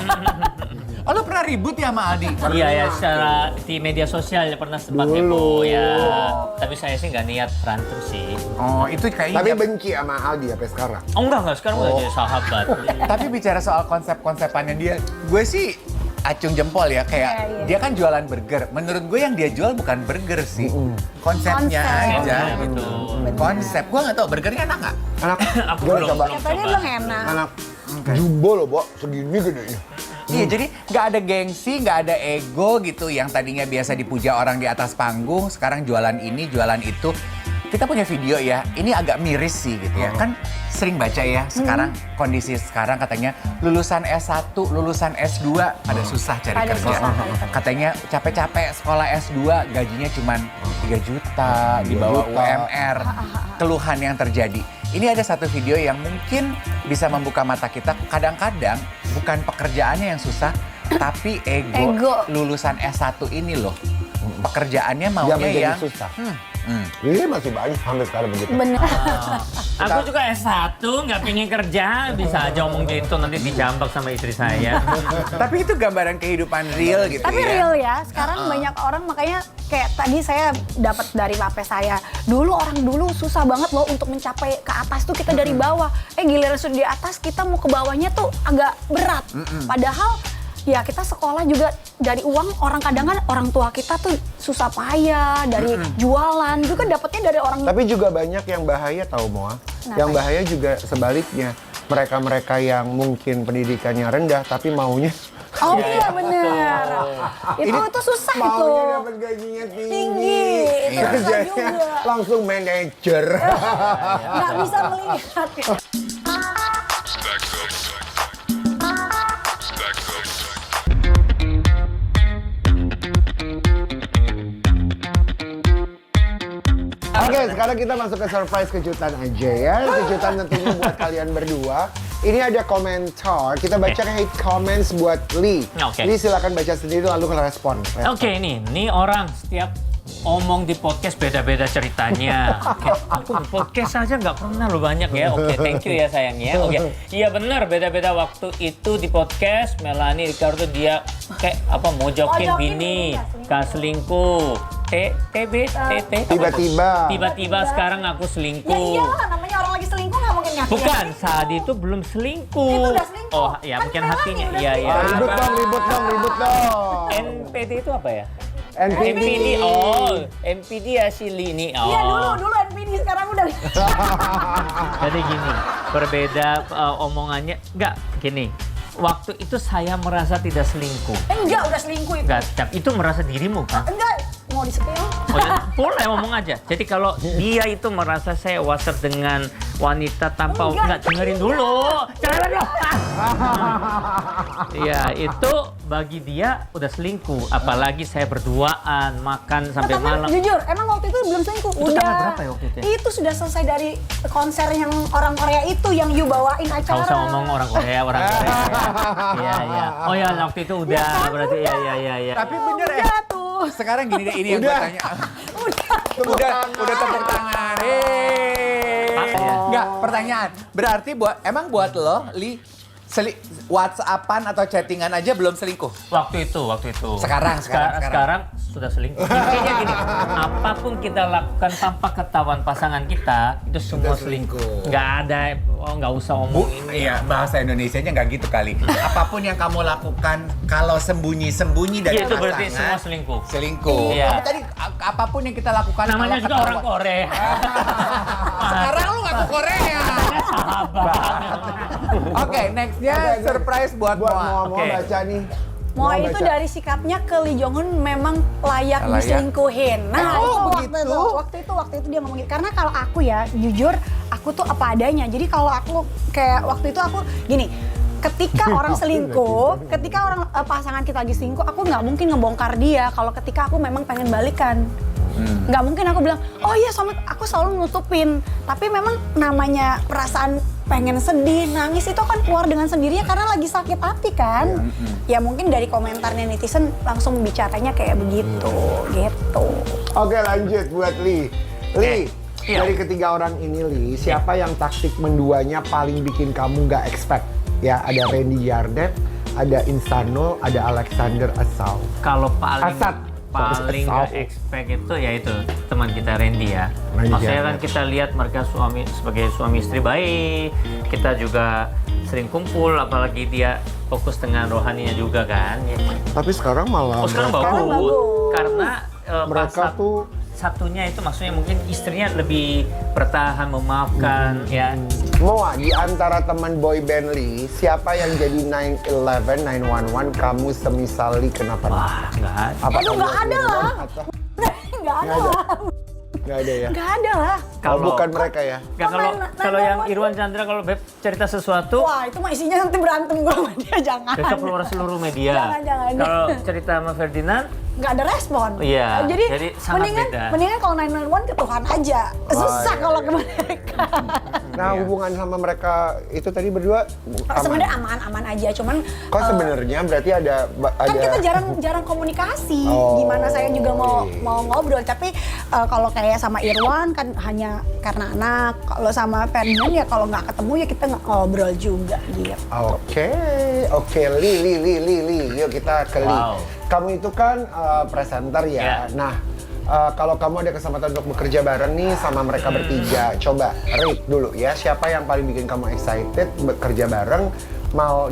S2: oh lo pernah ribut ya sama Aldi?
S3: Iya ya, secara di media sosial ya pernah sempat heboh ya. Tapi saya sih nggak niat berantem sih.
S2: Oh itu kayaknya.
S1: Tapi benci sama Aldi sampai sekarang.
S3: Oh enggak, sekarang udah jadi sahabat.
S2: Tapi bicara soal konsep-konsepannya dia, gue sih acung jempol ya, kayak dia kan jualan burger. Menurut gue yang dia jual bukan burger sih, konsepnya
S4: Konsep.
S2: aja gitu. Konsep, gue nggak tahu burgernya enak nggak?
S1: Anak,
S3: Aku
S1: gue
S3: belum
S1: coba.
S4: Katanya belum enak.
S1: Anak jumbo loh, Bo. Segini gedenya.
S2: Iya, jadi nggak ada gengsi, nggak ada ego gitu. Yang tadinya biasa dipuja orang di atas panggung, sekarang jualan ini, jualan itu. Kita punya video ya, ini agak miris sih gitu ya. Kan sering baca ya, sekarang kondisi sekarang katanya lulusan S1, lulusan S2 pada susah cari
S4: Pada
S2: kerja.
S4: susah cari kerja.
S2: Katanya capek-capek sekolah S2, gajinya cuma 3 juta, di bawah UMR. Keluhan yang terjadi. Ini ada satu video yang mungkin bisa membuka mata kita. Kadang-kadang bukan pekerjaannya yang susah, tapi ego
S4: Ego.
S2: lulusan S1 ini loh. Pekerjaannya
S1: Dia
S2: maunya
S1: menjadi
S2: yang
S1: susah. Ini masih banyak sampai sekarang begitu.
S4: Bener.
S3: Aku juga S1, nggak pengen kerja, bisa aja ngomong gitu nanti dijambak sama istri saya.
S2: Tapi itu gambaran kehidupan real gitu
S4: Tapi
S2: ya.
S4: real ya, sekarang banyak orang makanya kayak tadi saya dapat dari pape saya. Orang dulu susah banget loh untuk mencapai ke atas tuh kita dari bawah. Giliran sudah di atas kita mau ke bawahnya tuh agak berat. Padahal ya kita sekolah juga dari uang kadang kan orang tua kita tuh susah payah dari jualan itu kan dapatnya dari orang.
S1: Tapi juga banyak yang bahaya tahu Moa.
S4: Kenapa
S1: Yang
S4: ya?
S1: bahaya juga sebaliknya. Mereka-mereka yang mungkin pendidikannya rendah tapi maunya
S4: Oh iya bener. Itu susah itu.
S1: maunya dapat gajinya tinggi.
S4: Itu susah
S1: Kerjanya
S4: juga.
S1: langsung manajer.
S4: Nggak bisa melihat.
S1: Oke, sekarang kita masuk ke surprise kejutan aja ya. Kejutan tentunya buat kalian berdua. Ini ada komentar. Kita baca hate comments buat Lee.
S3: Oke.
S1: Lee silakan baca sendiri lalu respon.
S3: Oke, nih orang setiap omong di podcast beda-beda ceritanya. Oke, aku di podcast aja nggak pernah lo banyak ya. Oke, thank you ya sayangnya. Oke, iya benar beda-beda waktu itu di podcast Melanie Ricardo dia kayak apa mojokin
S4: Mojokin
S3: bini,
S4: bini,
S3: gak selingkuh. Tiba-tiba sekarang aku
S4: Ya
S3: selingkuh.
S4: iyalah, namanya orang lagi selingkuh nggak mungkin ngaku.
S3: Bukan, saat itu belum selingkuh.
S4: Itu udah selingkuh.
S3: Oh, ya
S4: Kan
S3: mungkin
S4: Melanie
S3: hatinya.
S4: udah
S3: Iya, iya.
S1: Ribut dong.
S3: NPD itu apa ya?
S1: NPD.
S3: MPD, MPD ya si Lini.
S4: Iya dulu NPD sekarang udah.
S3: Jadi gini, berbeda omongannya. Enggak, gini. Waktu itu saya merasa tidak selingkuh.
S4: Enggak, udah selingkuh itu.
S3: Enggak, Cap, itu merasa dirimu kan?
S4: Enggak, mau di-spill.
S3: Oh, ya, boleh ngomong aja. Jadi kalau dia itu merasa saya wasat dengan wanita tanpa enggak dengerin dulu. Jangan dong. Iya, itu bagi dia udah selingkuh. Apalagi saya berduaan, makan sampai
S4: Tapi
S3: malam.
S4: jujur, emang waktu itu belum selingkuh.
S3: Itu
S4: Udah.
S3: tanggal berapa ya waktu itu ya?
S4: Itu sudah selesai dari konser yang orang Korea itu yang you bawain acara.
S3: Kau usah ngomong orang Korea. Iya, iya. Oh ya, waktu itu udah berarti iya.
S2: Tapi bener ya.
S4: Udah tuh.
S2: Sekarang gini deh, ini yang gue
S1: Udah.
S2: tanya.
S4: Udah.
S2: Udah tepuk tangan.
S3: Iya.
S2: Enggak, pertanyaan. Berarti emang buat lo, Li, WhatsAppan atau chattingan aja belum selingkuh?
S3: Waktu itu.
S2: Sekarang.
S3: Sekarang sudah selingkuh. Intinya gini, apapun kita lakukan tanpa ketahuan pasangan kita, itu semua selingkuh. Nggak ada, nggak usah ngomong ini.
S2: Iya, bahasa Indonesianya nggak gitu kali. Apapun yang kamu lakukan, kalau sembunyi-sembunyi dari
S3: Iya, itu
S2: pasangan,
S3: berarti semua selingkuh.
S2: Selingkuh.
S3: Iya.
S2: Tapi tadi apapun yang kita lakukan,
S3: Namanya
S2: kalau
S3: juga orang
S2: ketahuan-
S3: Korea.
S2: Sekarang lu ngaku Korea. Oke, nextnya surprise buat Moa.
S1: Moa
S3: Oke.
S1: baca nih.
S4: Moa itu
S1: baca.
S4: dari sikapnya ke Lee Jong Un memang layak
S2: Layak.
S4: diselingkuhin. Nah,
S1: Oh,
S4: itu
S1: begitu?
S4: waktu itu dia ngomong gitu. Karena kalau aku ya, jujur, aku tuh apa adanya. Jadi kalau aku kayak waktu itu aku gini, ketika orang selingkuh, ketika orang pasangan kita lagi selingkuh, aku nggak mungkin ngebongkar dia. Kalau ketika aku memang pengen balikan, nggak mungkin aku bilang, oh iya suami aku selalu nutupin. Tapi memang namanya perasaan pengen sedih, nangis itu kan keluar dengan sendirinya karena lagi sakit hati kan. Ya mungkin dari komentarnya netizen langsung bicaranya kayak begitu, gitu.
S1: Oke, lanjut buat Lee. Lee,
S3: Iya.
S1: dari ketiga orang ini Lee, siapa yang taktik menduanya paling bikin kamu nggak expect? Ya, ada Randy Yardet, ada Insano, ada Alexander Asau.
S3: Kalau paling
S1: Asad.
S3: nggak expect itu ya itu teman kita Randy ya.
S1: Randy
S3: Maksudnya kan
S1: Janet.
S3: kita lihat mereka sebagai suami istri baik. Kita juga sering kumpul, apalagi dia fokus dengan rohaninya juga kan. Ya.
S1: Tapi sekarang malah
S3: Oh sekarang
S1: mereka,
S3: bagus.
S4: bagus.
S3: Karena
S1: mereka tuh
S3: satunya itu maksudnya mungkin istrinya lebih bertahan memaafkan ya.
S1: Moa, di antara teman boy band Lee, siapa yang jadi 911, 911, kamu semisal Lee kenapa?
S3: Wah nggak ada.
S1: Apa
S4: Aduh, nggak ada lah.
S1: Atau-
S4: Nggak ada
S1: Nggak ada.
S4: lah.
S1: Nggak ada ya?
S4: Nggak ada lah.
S1: Oh, bukan mereka ya?
S3: Nggak, kalau yang Irwan Chandra kalau Beb cerita sesuatu
S4: Wah, itu mah isinya nanti berantem gue sama dia, jangan.
S3: besok keluar seluruh media.
S4: Jangan.
S3: Kalau cerita sama Ferdinand,
S4: Nggak ada respon.
S3: Iya,
S4: Jadi
S3: jadi sangat
S4: mendingan,
S3: beda.
S4: mendingan kalau 911 ke Tuhan aja. Susah
S1: iya,
S4: kalau
S1: iya.
S4: ke mereka.
S1: Nah,
S2: Iya.
S1: hubungan sama mereka itu tadi berdua aman.
S4: Sebenarnya aman-aman aja, cuman
S1: Kok sebenarnya berarti ada
S4: kan kita jarang komunikasi.
S1: Oh,
S4: Gimana saya juga mau
S1: iya.
S4: mau ngobrol, tapi kalau kayak sama Irwan kan hanya karena anak. Kalau sama Ferdinand ya kalau nggak ketemu ya kita nggak ngobrol juga gitu.
S1: Oke, Li, yuk kita ke Li.
S3: Wow.
S1: Kamu itu kan presenter ya.
S3: Ya.
S1: Nah, kalau kamu ada kesempatan untuk bekerja bareng nih sama mereka bertiga, coba rate dulu ya. Siapa yang paling bikin kamu excited bekerja bareng,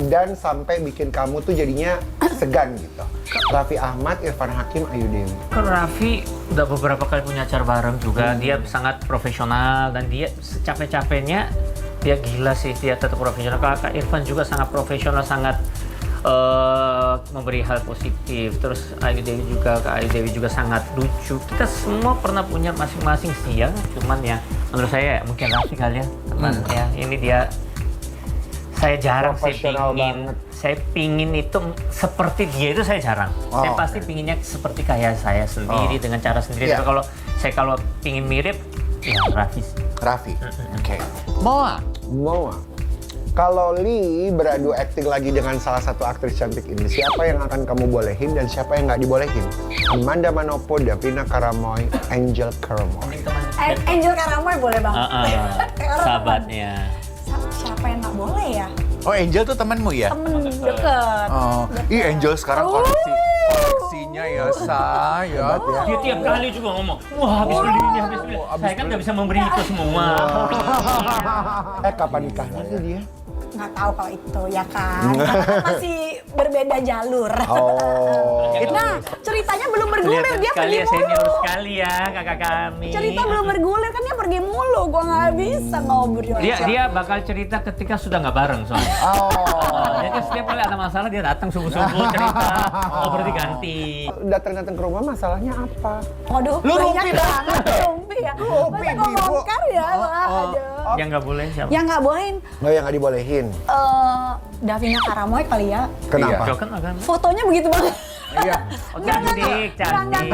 S1: dan sampai bikin kamu tuh jadinya segan gitu. Raffi Ahmad, Irfan Hakim, Ayu Dewi.
S3: Kan Raffi udah beberapa kali punya acara bareng juga. Dia sangat profesional dan dia secapek-capeknya dia gila sih, dia tetap profesional. Kak Irfan juga sangat profesional, sangat memberi hal positif. Terus Ayu Dewi juga, Kak Ayu Dewi juga sangat lucu. Kita semua pernah punya masing-masing sih ya. Cuman ya menurut saya mungkin Raffi kali ya. Teman ya, ini dia saya jarang sih
S1: Profesional
S3: pingin.
S1: banget.
S3: Saya pingin itu seperti dia itu saya jarang. Saya pasti pinginnya seperti kayak saya sendiri dengan cara sendiri.
S1: Iya.
S3: Tapi kalau pingin mirip ya Raffi sih.
S2: Raffi. Oke. Moa.
S1: Kalau Li beradu akting lagi dengan salah satu aktris cantik ini, siapa yang akan kamu bolehin dan siapa yang nggak dibolehin? Amanda Manopo, Davina Karamoy, Angel Karamoy.
S4: Angel Karamoy boleh banget. Orang
S3: Sahabatnya.
S4: siapa yang nggak boleh ya?
S2: Oh, Angel tuh temanmu ya?
S4: Temen deket.
S2: Oh, Angel sekarang koleksinya ya, saya.
S3: Dia tiap kali juga ngomong, wah habis beli ini, habis beli. Saya kan nggak bisa memberi itu semua.
S1: Kapan nikahnya sih dia?
S4: Nggak tahu kalau itu ya kan. Karena kan masih berbeda jalur.
S1: Oh.
S4: Nah, ceritanya belum bergulir,
S3: Kelihatan
S4: dia
S3: sekali
S4: pergi
S3: ya, senior
S4: mulu.
S3: sekali ya kakak kami.
S4: Cerita belum bergulir kan dia pergi mulu, gua nggak bisa ngobrol.
S3: Dia bakal cerita ketika sudah nggak bareng soalnya. Jadi setiap kali ada masalah dia datang subuh-subuh cerita. Oh berarti ganti.
S1: Datang-datang ke rumah masalahnya apa?
S4: Waduh,
S2: Lu
S4: banyak
S2: Rumpi dah.
S4: banget Rumpi ya.
S1: Rumpi,
S4: Masa kok
S1: Bibo.
S4: ngongkar ya? Aduh.
S3: Yang nggak boleh siapa?
S4: Yang nggak bolehin,
S1: Oh, yang nggak dibolehin.
S4: Davina Karamoy kali ya.
S1: Kenapa?
S3: Jauh kan agak.
S4: Fotonya begitu banget.
S1: Iya.
S3: Oh, cantik, cantik.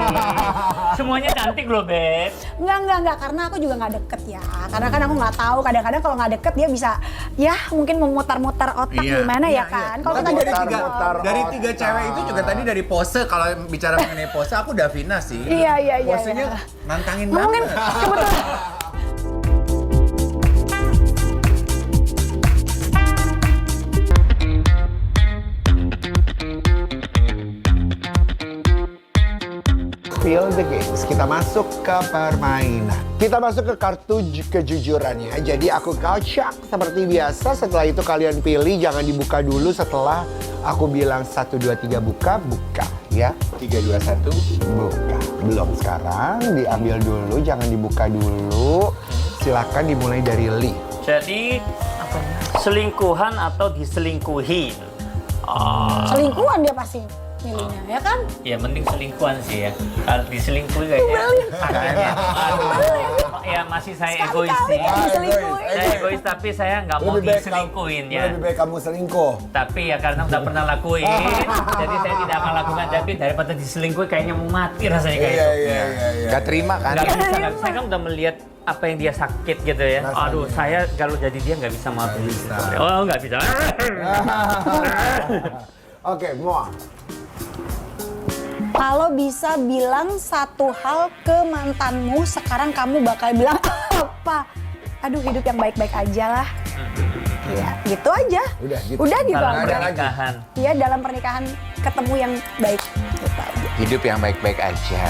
S3: Semuanya cantik loh, Beb.
S4: Enggak, karena aku juga nggak deket ya. Karena kan aku nggak tahu, kadang-kadang kalau nggak deket dia bisa, ya mungkin memutar-mutar otak
S2: Iya.
S4: gimana
S2: Iya,
S4: ya kan.
S2: iya.
S4: Kalau kita
S2: Dari
S4: deket,
S1: mutar
S2: dari
S1: otak.
S2: tiga cewek itu juga tadi dari pose, kalau bicara mengenai pose aku Davina sih.
S4: Iya.
S2: Posenya nantangin
S4: Mungkin
S2: banget.
S4: kebetulan.
S1: Spill the games. Kita masuk ke permainan. Kita masuk ke kartu kejujurannya. Jadi aku kocak seperti biasa. Setelah itu kalian pilih, jangan dibuka dulu setelah aku bilang 1, 2, 3 buka ya.
S2: 3, 2, 1.
S1: Buka. Belum sekarang, diambil dulu, jangan dibuka dulu. Silakan dimulai dari Li.
S3: Jadi apa ya? Selingkuhan atau diselingkuhi?
S4: Selingkuhan dia pasti milihnya, ya kan?
S3: Ya mending selingkuhan sih ya. Kalau diselingkuhi kayaknya agaknya. Ya masih saya egois
S4: Sekali-kali
S3: sih.
S4: ya diselingkuhin.
S3: Saya egois tapi saya nggak mau diselingkuhin ya.
S1: Lebih baik kamu selingkuh.
S3: Tapi ya karena udah pernah lakuin, jadi saya tidak akan lakukan. Tapi daripada diselingkuhi kayaknya mau mati rasanya kayak itu.
S1: Iya.
S2: Gak terima kan?
S3: Nggak bisa, saya kan udah melihat apa yang dia sakit gitu ya.
S1: Rasanya.
S3: Aduh, saya kalau jadi dia nggak bisa maafin. Oh, nggak bisa.
S1: Oke, Moa.
S4: Kalau bisa bilang satu hal ke mantanmu, sekarang kamu bakal bilang apa? Aduh, hidup yang baik-baik aja lah. Iya, gitu aja.
S1: Udah gitu.
S4: Udah gitu
S3: Dalam
S4: aja.
S3: pernikahan.
S4: Iya, dalam pernikahan ketemu yang baik. Gitu aja.
S2: Hidup yang baik-baik aja.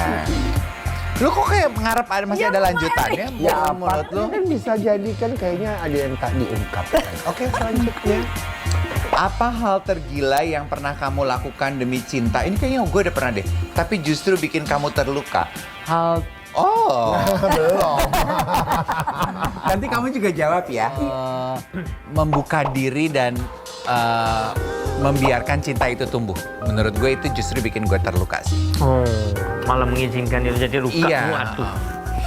S2: Lu kok kayak mengharap masih ada lanjutannya?
S1: Ya,
S2: menurut lu?
S1: kan bisa jadi kan kayaknya ada yang tak diungkapkan. Oke, selanjutnya.
S2: Apa hal tergila yang pernah kamu lakukan demi cinta? Ini kayaknya gue udah pernah deh. Tapi justru bikin kamu terluka. Belum. Nanti kamu juga jawab ya. Membuka diri dan membiarkan cinta itu tumbuh. Menurut gue itu justru bikin gue terluka sih.
S3: Malah mengizinkan itu jadi luka.
S2: Iya.
S3: Waduh.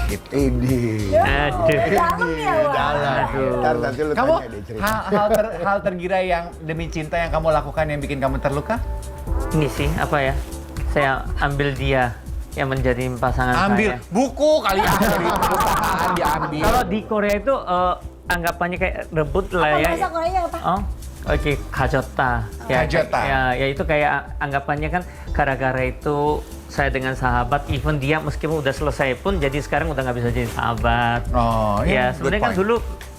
S2: Gitu.
S1: Ini.
S3: Aduh.
S4: Dalam ya, Wak.
S3: Aduh.
S1: Ntar nanti lu
S2: Kamu
S1: tanya deh cerita.
S2: hal tergila yang demi cinta yang kamu lakukan yang bikin kamu terluka?
S3: Ini sih apa ya? Saya ambil dia yang menjadi pasangan
S2: Ambil
S3: saya.
S2: buku kali ya. Dari perusahaan diambil.
S3: Kalau di Korea itu anggapannya kayak rebut lah
S4: Apa
S3: ya.
S4: bahasa Korea apa?
S3: Oh, oke, kajota.
S2: Kajota.
S3: Ya itu kayak anggapannya kan gara-gara itu saya dengan sahabat, even dia meskipun udah selesai pun, jadi sekarang udah nggak bisa jadi sahabat.
S2: Oh,
S3: Ya,
S2: good
S3: sebenarnya kan
S2: point.
S3: dulu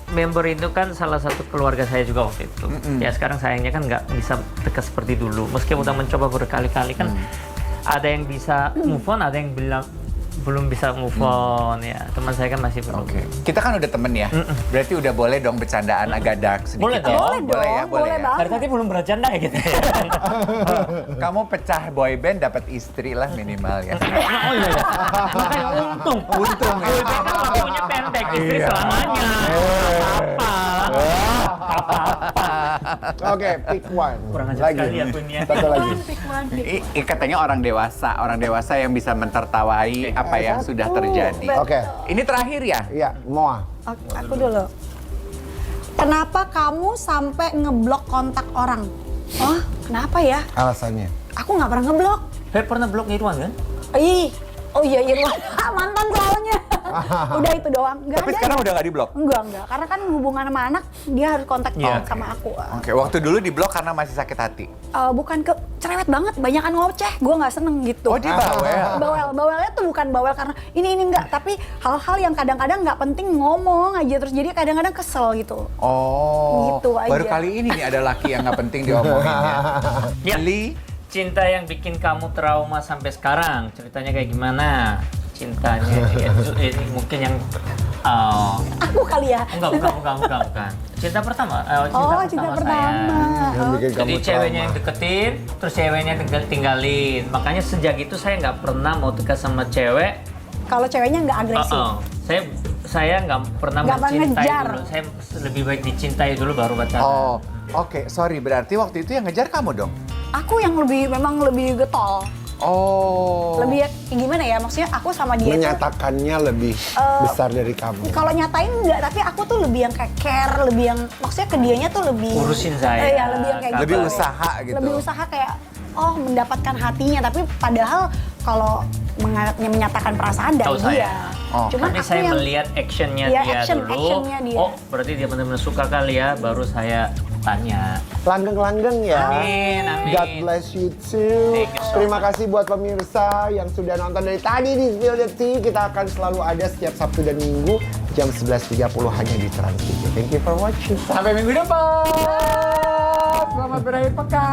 S3: member itu kan salah satu keluarga saya juga waktu itu. Ya sekarang sayangnya kan nggak bisa dekat seperti dulu. Meskipun udah mencoba berkali-kali kan, ada yang bisa move on, ada yang bilang belum bisa move on ya. Teman saya kan masih belum.
S2: Oke. Kita kan udah temen ya. Berarti udah boleh dong bercandaan agak dark sedikit.
S3: Boleh dong.
S4: Boleh
S2: Boleh ya,
S4: dong,
S2: boleh
S4: boleh
S2: ya.
S4: banget.
S3: Dari tadi belum bercanda ya gitu ya.
S2: Kamu pecah boyband dapat istri lah minimal ya.
S3: Oh iya ya. Makanya untung.
S2: Untung ya.
S3: Boyband kan waktunya pendek, istri selamanya. Apa-apa.
S1: Oke, pick one.
S3: Kurang ajar
S1: Lagi.
S3: sekali aku ini ya.
S1: Satu lagi.
S2: Katanya orang dewasa yang bisa mentertawai apa yang sudah terjadi.
S1: Oke.
S2: Ini terakhir ya?
S1: Iya, Moa.
S4: Oke, aku dulu. Kenapa kamu sampai ngeblok kontak orang? Oh, kenapa ya?
S1: Alasannya.
S4: Aku nggak pernah ngeblok.
S3: Feb pernah blok Irwan kan?
S4: Ih, oh iya Irwan, mantan soalnya. Udah itu doang. Nggak
S2: Tapi
S4: ada.
S2: sekarang udah nggak diblok?
S4: Enggak. Karena kan hubungan sama anak, dia harus kontak
S3: Iya.
S4: sama aku.
S2: Oke, waktu dulu diblok karena masih sakit hati.
S4: Bukan ke cerewet banget, banyakan ngoceh. Gue nggak seneng gitu.
S2: Oh, dia bawel.
S4: Bawelnya tuh bukan bawel karena ini enggak, tapi hal-hal yang kadang-kadang nggak penting ngomong aja terus jadi kadang-kadang kesel gitu.
S2: Oh,
S4: Gitu aja.
S2: baru kali ini nih ada laki yang nggak penting diomongin ya.
S3: Ya.
S2: Li,
S3: Cinta yang bikin kamu trauma sampai sekarang, ceritanya kayak gimana? Cintanya, ini mungkin yang
S4: Aku kali ya.
S3: bukan. Cinta pertama,
S4: Cinta
S3: saya.
S4: pertama.
S1: Yang bikin
S3: Jadi
S1: kamu
S3: ceweknya yang
S1: trauma.
S3: deketin, terus ceweknya tinggalin. Makanya sejak itu saya nggak pernah mau dekat sama cewek.
S4: Kalau ceweknya nggak agresif.
S3: Saya nggak pernah
S4: Nggak pernah
S3: mencintai
S4: ngejar.
S3: dulu. Saya lebih baik dicintai dulu baru pacaran.
S2: oh, oke, sorry. Berarti waktu itu yang ngejar kamu dong?
S4: Aku yang memang lebih getol.
S2: Oh.
S4: Lebih gimana ya? Maksudnya aku sama dia tuh
S1: Menyatakannya lebih besar dari kamu.
S4: kalau nyatain enggak, tapi aku tuh lebih yang kayak care, lebih yang maksudnya ke dianya tuh lebih
S3: Urusin saya.
S4: Iya, lebih yang kayak
S2: Lebih
S4: gitu.
S2: usaha gitu.
S4: Lebih usaha kayak mendapatkan hatinya, tapi padahal kalau menyatakan perasaan dari
S3: Tahu saya.
S4: dia.
S2: Oh,
S4: Cuman
S3: Tapi
S4: aku
S3: saya
S4: yang
S3: melihat actionnya
S4: Iya,
S3: dia dulu.
S4: actionnya dia.
S3: Oh, berarti dia benar-benar suka kali ya. Baru saya tanya.
S1: Langgeng-langgeng ya.
S3: Amin, amin.
S1: God bless you too.
S3: Thank you so
S1: Terima kasih buat pemirsa yang sudah nonton dari tadi di Spill the Tea. Kita akan selalu ada setiap Sabtu dan Minggu jam 11.30 hanya di Trans TV. Thank you for watching.
S2: Sampai minggu depan. Selamat berakhir pekan.